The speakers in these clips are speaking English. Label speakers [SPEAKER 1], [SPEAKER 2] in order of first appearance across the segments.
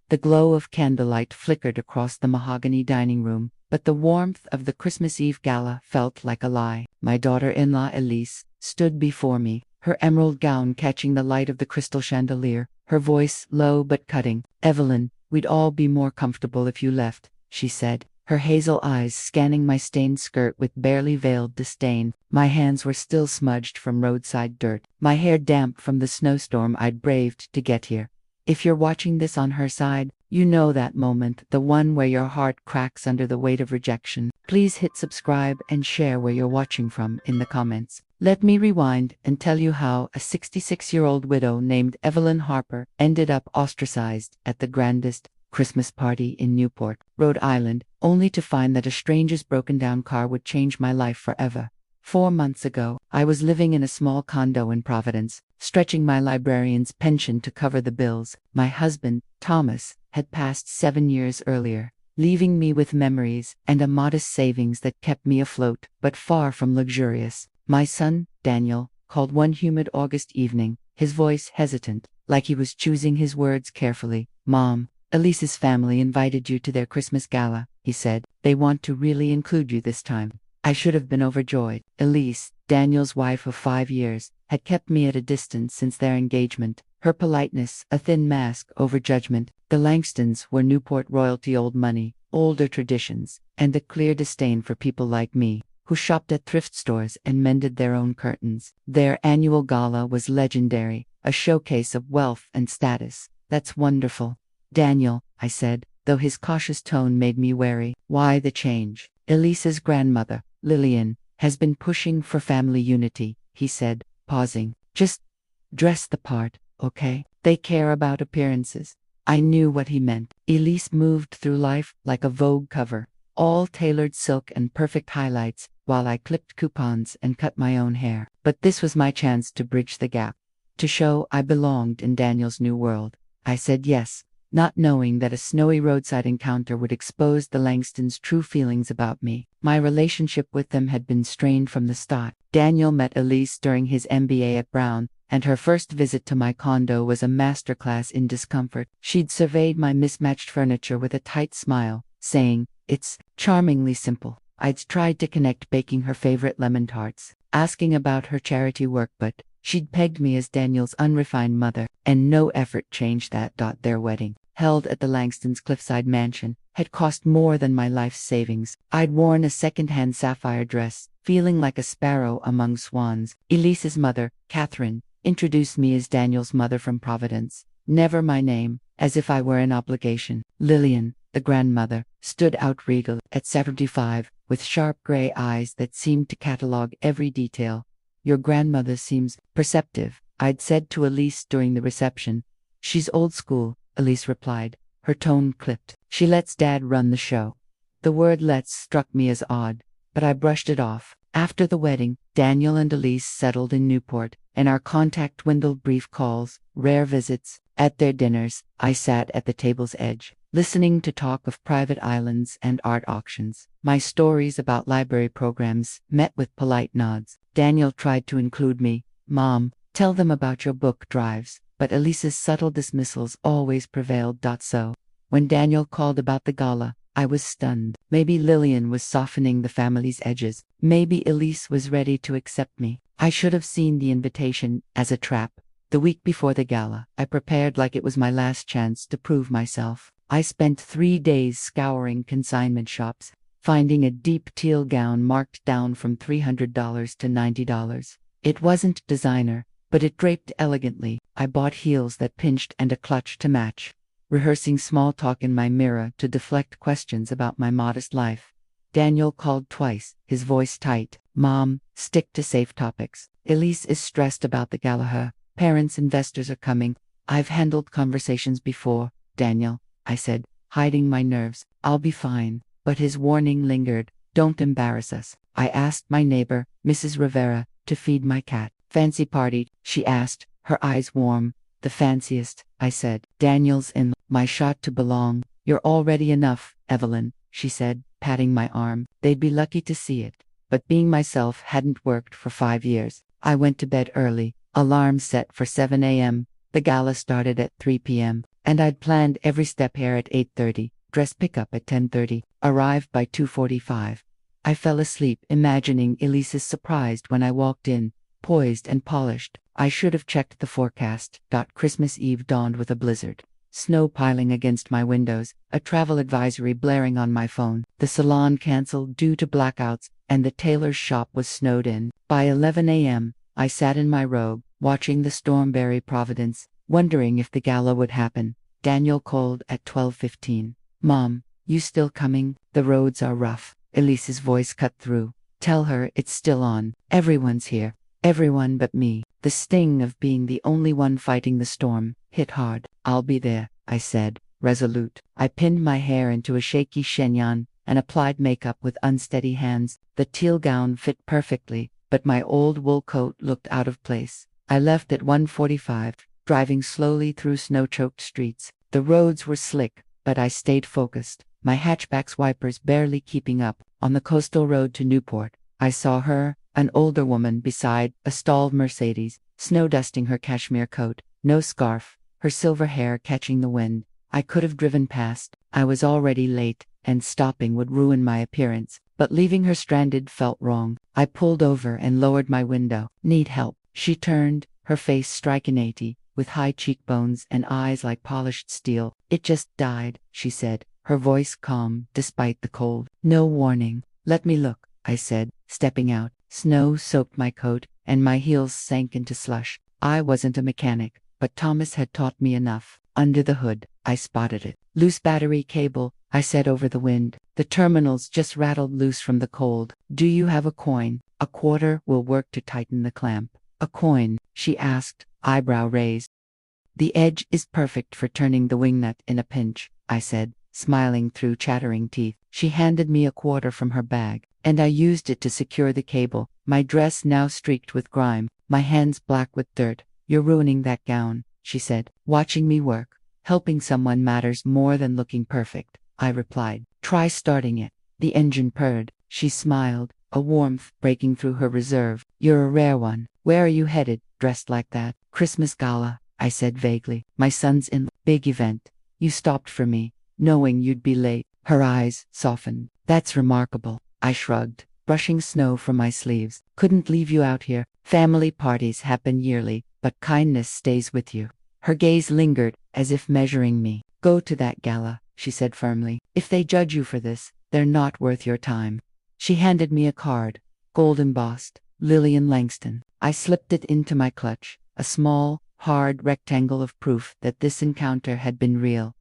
[SPEAKER 1] The glow of candlelight flickered across the mahogany dining room, but the warmth of the Christmas Eve gala felt like a lie. My daughter-in-law Elise stood before me, her emerald gown catching the light of the crystal chandelier, her voice low but cutting. "Evelyn, we'd all be more comfortable if you left," she said, her hazel eyes scanning my stained skirt with barely veiled disdain. My hands were still smudged from roadside dirt, my hair damp from the snowstorm I'd braved to get here. If you're watching this on her side, you know that moment, the one where your heart cracks under the weight of rejection. Please hit subscribe and share where you're watching from in the comments. Let me rewind and tell you how a 66-year-old widow named Evelyn Harper ended up ostracized at the grandest Christmas party in Newport, Rhode Island, only to find that a stranger's broken-down car would change my life forever. 4 months ago, I was living in a small condo in Providence, stretching my librarian's pension to cover the bills. My husband, Thomas, had passed 7 years earlier, leaving me with memories and a modest savings that kept me afloat, but far from luxurious. My son, Daniel, called one humid August evening, his voice hesitant, like he was choosing his words carefully. "Mom, Elise's family invited you to their Christmas gala," he said. "They want to really include you this time." I should have been overjoyed. Elise, Daniel's wife of 5 years, had kept me at a distance since their engagement, her politeness a thin mask over judgment. The Langstons were Newport royalty, old money, older traditions, and a clear disdain for people like me, who shopped at thrift stores and mended their own curtains. Their annual gala was legendary, a showcase of wealth and status. "That's wonderful, Daniel," I said, though his cautious tone made me wary. "Why the change?" "Elise's grandmother, Lillian, has been pushing for family unity," he said, pausing. "Just dress the part, okay? They care about appearances." I knew what he meant. Elise moved through life like a Vogue cover, all tailored silk and perfect highlights, while I clipped coupons and cut my own hair. But this was my chance to bridge the gap, to show I belonged in Daniel's new world. I said yes, not knowing that a snowy roadside encounter would expose the Langstons' true feelings about me. My relationship with them had been strained from the start. Daniel met Elise during his MBA at Brown, and her first visit to my condo was a masterclass in discomfort. She'd surveyed my mismatched furniture with a tight smile, saying, "It's charmingly simple." I'd tried to connect baking her favorite lemon tarts, asking about her charity work, but she'd pegged me as Daniel's unrefined mother, and no effort changed that. Their wedding, held at the Langstons' cliffside mansion, had cost more than my life's savings. I'd worn a second-hand sapphire dress, feeling like a sparrow among swans. Elise's mother, Catherine, introduced me as Daniel's mother from Providence, never my name, as if I were an obligation. Lillian, the grandmother, stood out regal at 75, with sharp gray eyes that seemed to catalog every detail. "Your grandmother seems perceptive," I'd said to Elise during the reception. "She's old school," Elise replied, her tone clipped. "She lets Dad run the show." The word "lets" struck me as odd, but I brushed it off. After the wedding, Daniel and Elise settled in Newport, and our contact dwindled. Brief calls, rare visits. At their dinners, I sat at the table's edge, listening to talk of private islands and art auctions. My stories about library programs met with polite nods. Daniel tried to include me. "Mom, tell them about your book drives," but Elise's subtle dismissals always prevailed. So, when Daniel called about the gala, I was stunned. Maybe Lillian was softening the family's edges. Maybe Elise was ready to accept me. I should have seen the invitation as a trap. The week before the gala, I prepared like it was my last chance to prove myself. I spent 3 days scouring consignment shops, finding a deep teal gown marked down from $300 to $90. It wasn't designer, but it draped elegantly. I bought heels that pinched and a clutch to match, rehearsing small talk in my mirror to deflect questions about my modest life. Daniel called twice, his voice tight. "Mom, stick to safe topics. Elise is stressed about the gala. Her parents' investors are coming." "I've handled conversations before, Daniel," I said, hiding my nerves. "I'll be fine." But his warning lingered. "Don't embarrass us." I asked my neighbor, Mrs. Rivera, to feed my cat. "Fancy party?" she asked, her eyes warm. "The fanciest," I said. "Daniel's in." "My shot to belong." "You're already enough, Evelyn," she said, patting my arm. "They'd be lucky to see it." But being myself hadn't worked for 5 years. I went to bed early, alarm set for 7 a.m. The gala started at 3 p.m. And I'd planned every step here at 8:30, dress pickup at 10:30, arrived by 2:45. I fell asleep imagining Elise's surprised when I walked in, poised and polished. I should have checked the forecast. Christmas Eve dawned with a blizzard. Snow piling against my windows, a travel advisory blaring on my phone, the salon cancelled due to blackouts, and the tailor's shop was snowed in. By 11 a.m., I sat in my robe, watching the storm bury Providence, wondering if the gala would happen. Daniel called at 12:15. "Mom, you still coming? The roads are rough." Elise's voice cut through. "Tell her it's still on. Everyone's here. Everyone but me." The sting of being the only one fighting the storm hit hard. "I'll be there," I said, resolute. I pinned my hair into a shaky chignon and applied makeup with unsteady hands. The teal gown fit perfectly, but my old wool coat looked out of place. I left at 1:45, driving slowly through snow-choked streets. The roads were slick, but I stayed focused, my hatchback's wipers barely keeping up. On the coastal road to Newport, I saw her, an older woman beside a stalled Mercedes, snow-dusting her cashmere coat, no scarf, her silver hair catching the wind. I could have driven past. I was already late, and stopping would ruin my appearance, but leaving her stranded felt wrong. I pulled over and lowered my window. "Need help?" She turned, her face striking 80, with high cheekbones and eyes like polished steel. "It just died," she said, her voice calm despite the cold. "No warning." "Let me look," I said, stepping out. Snow soaked my coat, and my heels sank into slush. I wasn't a mechanic, but Thomas had taught me enough. Under the hood, I spotted it. "Loose battery cable," I said over the wind. "The terminals just rattled loose from the cold. Do you have a coin? A quarter will work to tighten the clamp." "A coin?" she asked, eyebrow raised. "The edge is perfect for turning the wingnut in a pinch," I said, smiling through chattering teeth. She handed me a quarter from her bag, and I used it to secure the cable, my dress now streaked with grime, my hands black with dirt. "You're ruining that gown," she said, watching me work. "Helping someone matters more than looking perfect," I replied. "Try starting it." The engine purred. She smiled, a warmth breaking through her reserve. "You're a rare one. Where are you headed, dressed like that?" "Christmas gala," I said vaguely. "My son's in big event. You stopped for me, knowing you'd be late." Her eyes softened. "That's remarkable." I shrugged, brushing snow from my sleeves. "Couldn't leave you out here. Family parties happen yearly, but kindness stays with you." Her gaze lingered, as if measuring me. "Go to that gala," she said firmly. "If they judge you for this, they're not worth your time." She handed me a card, gold embossed, Lillian Langston. I slipped it into my clutch, a small, hard rectangle of proof that this encounter had been real.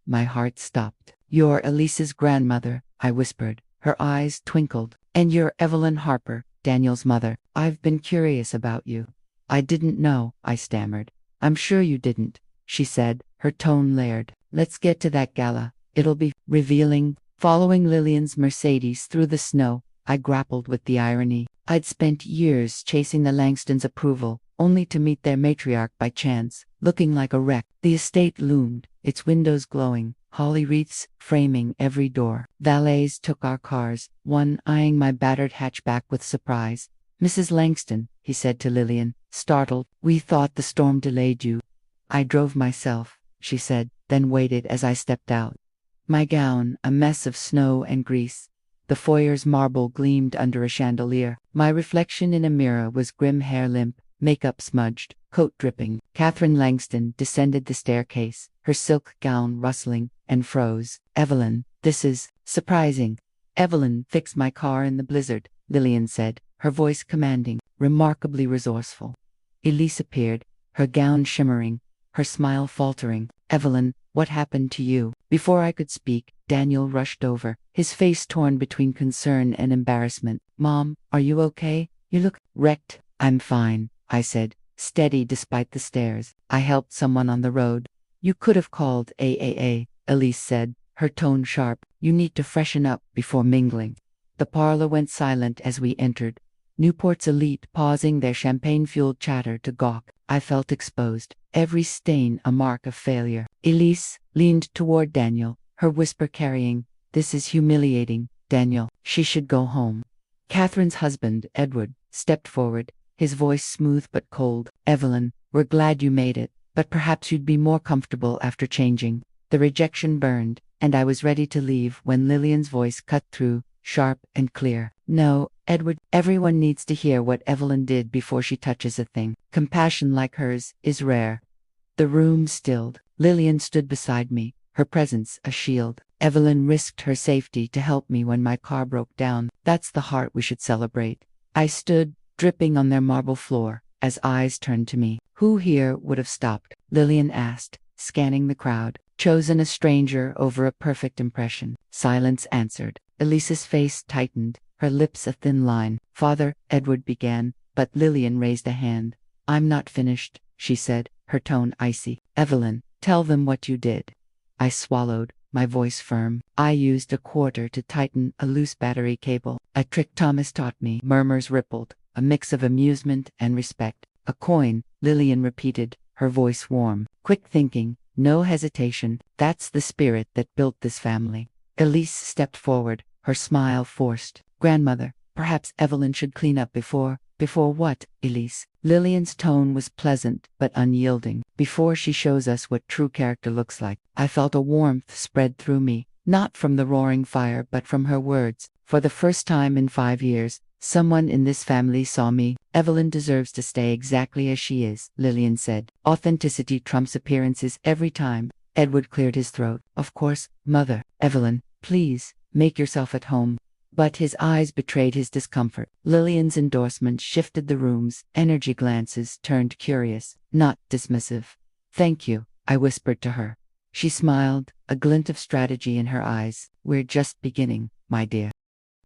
[SPEAKER 1] My heart stopped. "You're Elise's grandmother," I whispered. Her eyes twinkled. "And you're Evelyn Harper, Daniel's mother. I've been curious about you." "I didn't know," I stammered. "I'm sure you didn't," she said, her tone layered. "Let's get to that gala. It'll be revealing." Following Lillian's Mercedes through the snow, I grappled with the irony. I'd spent years chasing the Langstons' approval, only to meet their matriarch by chance, looking like a wreck. The estate loomed, its windows glowing, holly wreaths framing every door. Valets took our cars, one eyeing my battered hatchback with surprise. "Mrs. Langston," he said to Lillian, startled, "we thought the storm delayed you." "I drove myself," she said, then waited as I stepped out. My gown, a mess of snow and grease. The foyer's marble gleamed under a chandelier. My reflection in a mirror was grim hair limp, makeup smudged, coat dripping. Catherine Langston descended the staircase, her silk gown rustling, and froze. "Evelyn, this is surprising." "Evelyn fixed my car in the blizzard," Lillian said, her voice commanding, remarkably resourceful. Elise appeared, her gown shimmering, her smile faltering. "Evelyn, what happened to you?" Before I could speak, Daniel rushed over, his face torn between concern and embarrassment. "Mom, are you okay? You look wrecked." "I'm fine," I said, steady despite the stares. "I helped someone on the road." "You could have called AAA, Elise said, her tone sharp. "You need to freshen up before mingling." The parlor went silent as we entered, Newport's elite pausing their champagne-fueled chatter to gawk. I felt exposed, every stain a mark of failure. Elise leaned toward Daniel, her whisper carrying, "This is humiliating, Daniel. She should go home." Catherine's husband, Edward, stepped forward, his voice smooth but cold. "Evelyn, we're glad you made it. but perhaps you'd be more comfortable after changing. The rejection burned, and I was ready to leave when Lillian's voice cut through, sharp and clear. No, Edward, everyone needs to hear what Evelyn did before she touches a thing. Compassion like hers is rare. The room stilled. Lillian stood beside me, her presence a shield. Evelyn risked her safety to help me when my car broke down. That's the heart we should celebrate. I stood, dripping on their marble floor, as eyes turned to me. Who here would have stopped? Lillian asked, scanning the crowd. Chosen a stranger over a perfect impression. Silence answered. Elise's face tightened, her lips a thin line. Father, Edward began, but Lillian raised a hand. I'm not finished, she said, her tone icy. Evelyn, tell them what you did. I swallowed, my voice firm. I used a quarter to tighten a loose battery cable. A trick Thomas taught me. Murmurs rippled, a mix of amusement and respect. A coin, Lillian repeated, her voice warm. Quick thinking, no hesitation. That's the spirit that built this family. Elise stepped forward, her smile forced. Grandmother, perhaps Evelyn should clean up before what, Elise? Lillian's tone was pleasant but unyielding. Before she shows us what true character looks like. I felt a warmth spread through me, not from the roaring fire but from her words. For the first time in 5 years, someone in this family saw me. Evelyn deserves to stay exactly as she is, Lillian said. Authenticity trumps appearances every time. Edward cleared his throat. Of course, Mother. Evelyn, please, make yourself at home. But his eyes betrayed his discomfort. Lillian's endorsement shifted the room's energy glances turned curious, not dismissive. Thank you, I whispered to her. She smiled, a glint of strategy in her eyes. We're just beginning, my dear.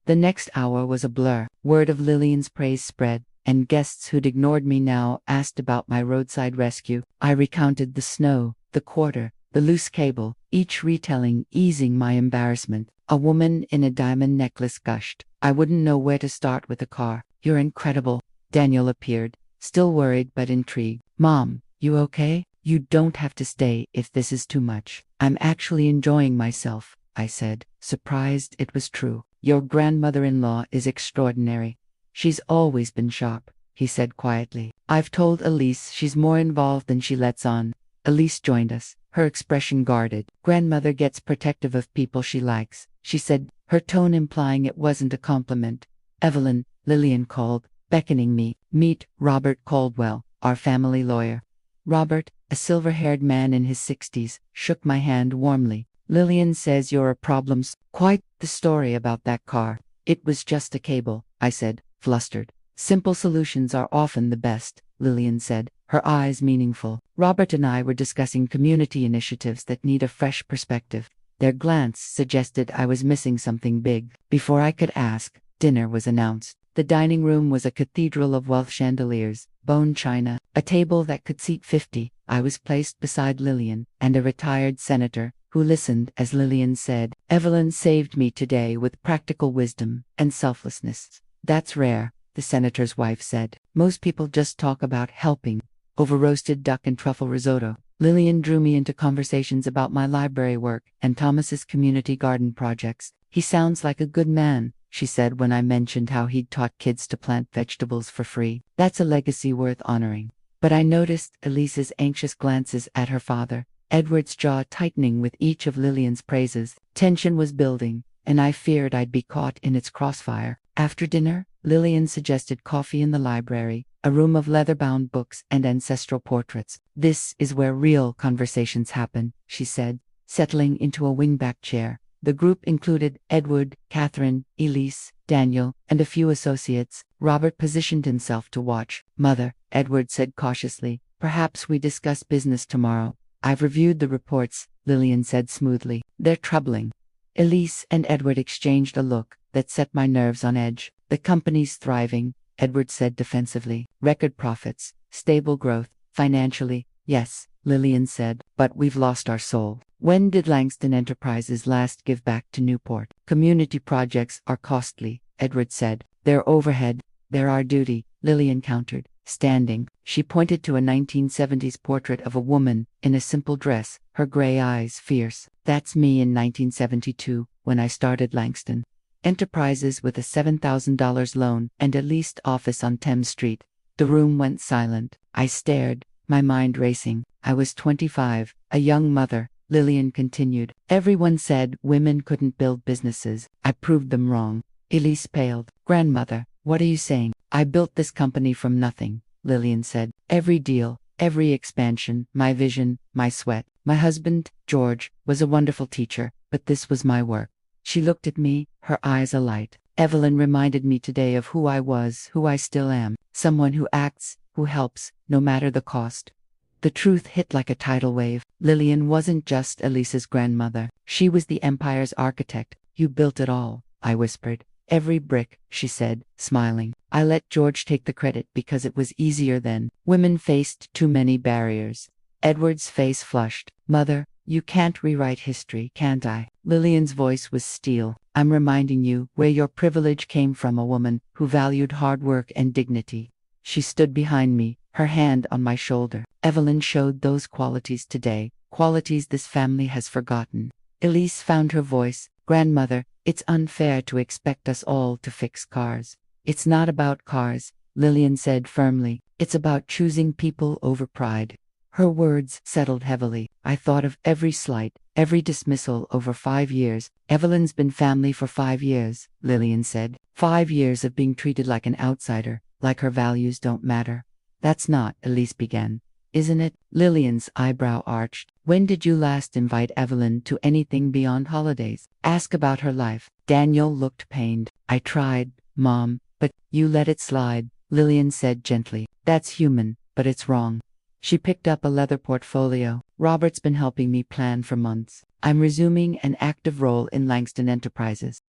[SPEAKER 1] The next hour was a blur. Word of Lillian's praise spread, and guests who'd ignored me now asked about my roadside rescue. I recounted the snow, the quarter, the loose cable, each retelling easing my embarrassment. A woman in a diamond necklace gushed. I wouldn't know where to start with the car. You're incredible. Daniel appeared, still worried but intrigued. Mom, you okay? You don't have to stay if this is too much. I'm actually enjoying myself, I said, surprised it was true. Your grandmother-in-law is extraordinary. She's always been sharp, he said quietly. I've told Elise she's more involved than she lets on. Elise joined us, her expression guarded. Grandmother gets protective of people she likes, she said, her tone implying it wasn't a compliment. Evelyn, Lillian called, beckoning me. Meet Robert Caldwell, our family lawyer. Robert, a silver-haired man in his 60s, shook my hand warmly. Lillian says you're a problem. Quite the story about that car. It was just a cable, I said, flustered. Simple solutions are often the best, Lillian said, her eyes meaningful. Robert and I were discussing community initiatives that need a fresh perspective. Their glance suggested I was missing something big. Before I could ask, dinner was announced. The dining room was a cathedral of wealth chandeliers, bone china, a table that could seat 50. I was placed beside Lillian, and a retired senator, who listened as Lillian said, Evelyn saved me today with practical wisdom and selflessness. That's rare, the senator's wife said. Most people just talk about helping. Over roasted duck and truffle risotto. Lillian drew me into conversations about my library work and Thomas's community garden projects. He sounds like a good man, she said when I mentioned how he'd taught kids to plant vegetables for free. That's a legacy worth honoring. But I noticed Elise's anxious glances at her father, Edward's jaw tightening with each of Lillian's praises. Tension was building, and I feared I'd be caught in its crossfire. After dinner, Lillian suggested coffee in the library, a room of leather-bound books and ancestral portraits. This is where real conversations happen, she said, settling into a wingback chair. The group included Edward, Catherine, Elise, Daniel, and a few associates. Robert positioned himself to watch. Mother, Edward said cautiously, perhaps we discuss business tomorrow. I've reviewed the reports, Lillian said smoothly. They're troubling. Elise and Edward exchanged a look that set my nerves on edge. The company's thriving, Edward said defensively. Record profits, stable growth, financially, yes, Lillian said, but we've lost our soul. When did Langston Enterprises last give back to Newport? Community projects are costly, Edward said. They're overhead, they're our duty, Lillian countered. Standing, she pointed to a 1970s portrait of a woman in a simple dress, her gray eyes fierce. That's me in 1972, when I started Langston Enterprises with a $7,000 loan and a leased office on Thames Street. The room went silent. I stared, my mind racing. I was 25, a young mother, Lillian continued. Everyone said women couldn't build businesses. I proved them wrong. Elise paled. Grandmother, what are you saying? I built this company from nothing, Lillian said. Every deal, every expansion, my vision, my sweat. My husband, George, was a wonderful teacher, but this was my work. She looked at me, her eyes alight. Evelyn reminded me today of who I was, who I still am. Someone who acts, who helps, no matter the cost. The truth hit like a tidal wave. Lillian wasn't just Elise's grandmother. She was the empire's architect. You built it all, I whispered. Every brick, she said, smiling. I let George take the credit because it was easier then. Women faced too many barriers. Edward's face flushed. Mother, you can't rewrite history, can't I? Lillian's voice was steel. I'm reminding you where your privilege came from, a woman who valued hard work and dignity. She stood behind me, her hand on my shoulder. Evelyn showed those qualities today, qualities this family has forgotten. Elise found her voice. Grandmother, it's unfair to expect us all to fix cars. It's not about cars, Lillian said firmly. It's about choosing people over pride. Her words settled heavily. I thought of every slight, every dismissal over 5 years. Evelyn's been family for 5 years, Lillian said. 5 years of being treated like an outsider, like her values don't matter. That's not, Elise began. Isn't it? Lillian's eyebrow arched. When did you last invite Evelyn to anything beyond holidays? Ask about her life. Daniel looked pained. I tried, Mom, but you let it slide, Lillian said gently. That's human, but it's wrong. She picked up a leather portfolio. Robert's been helping me plan for months. I'm resuming an active role in Langston Enterprises.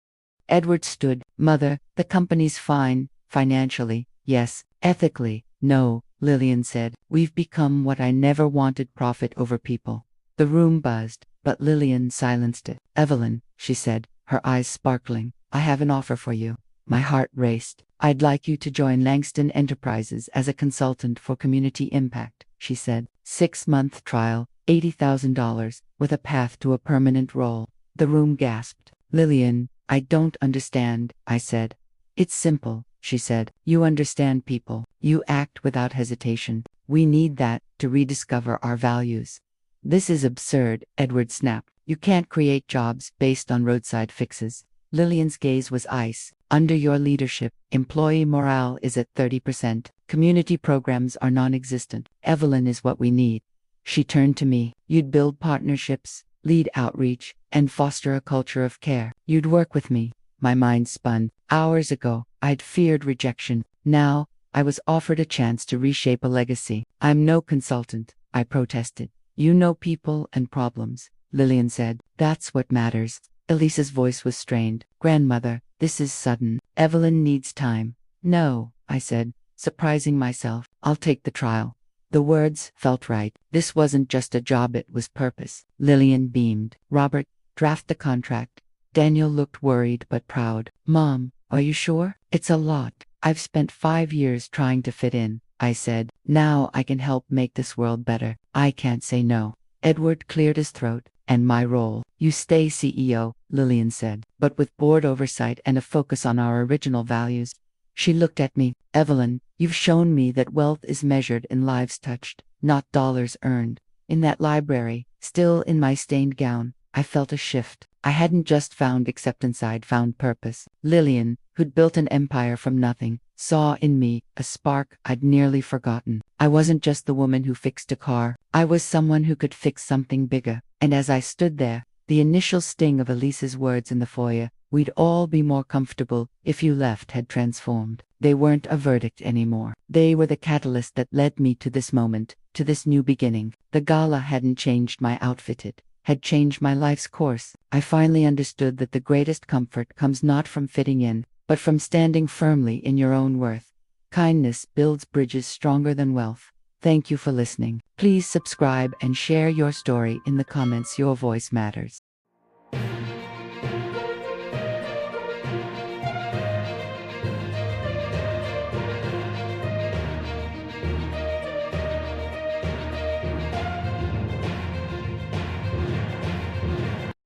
[SPEAKER 1] Edward stood. Mother, the company's fine, financially, yes. Ethically, no, Lillian said. We've become what I never wanted, profit over people. The room buzzed, but Lillian silenced it. Evelyn, she said, her eyes sparkling, I have an offer for you. My heart raced. I'd like you to join Langston Enterprises as a consultant for community impact, she said. 6-month trial, $80,000, with a path to a permanent role. The room gasped. Lillian, I don't understand, I said. It's simple, she said. You understand people. You act without hesitation. We need that to rediscover our values. This is absurd, Edward snapped. You can't create jobs based on roadside fixes. Lillian's gaze was ice. Under your leadership, employee morale is at 30%. Community programs are non-existent. Evelyn is what we need. She turned to me. You'd build partnerships, lead outreach, and foster a culture of care. You'd work with me. My mind spun. Hours ago, I'd feared rejection. Now, I was offered a chance to reshape a legacy. I'm no consultant, I protested. You know people and problems, Lillian said. That's what matters. Elise's voice was strained. Grandmother, this is sudden. Evelyn needs time. No, I said, surprising myself. I'll take the trial. The words felt right. This wasn't just a job, it was purpose. Lillian beamed. Robert, draft the contract. Daniel looked worried but proud. Mom, are you sure? It's a lot. I've spent 5 years trying to fit in, I said. Now I can help make this world better. I can't say no. Edward cleared his throat. And my role. You stay CEO, Lillian said, but with board oversight and a focus on our original values. She looked at me. Evelyn, you've shown me that wealth is measured in lives touched, not dollars earned. In that library, still in my stained gown, I felt a shift. I hadn't just found acceptance, I'd found purpose. Lillian, who'd built an empire from nothing, saw in me a spark I'd nearly forgotten. I wasn't just the woman who fixed a car. I was someone who could fix something bigger. And as I stood there, the initial sting of Elise's words in the foyer, we'd all be more comfortable if you left, had transformed. They weren't a verdict anymore. They were the catalyst that led me to this moment, to this new beginning. The gala hadn't changed my outfit, it had changed my life's course. I finally understood that the greatest comfort comes not from fitting in, but from standing firmly in your own worth. Kindness builds bridges stronger than wealth. Thank you for listening. Please subscribe and share your story in the comments. Your voice matters.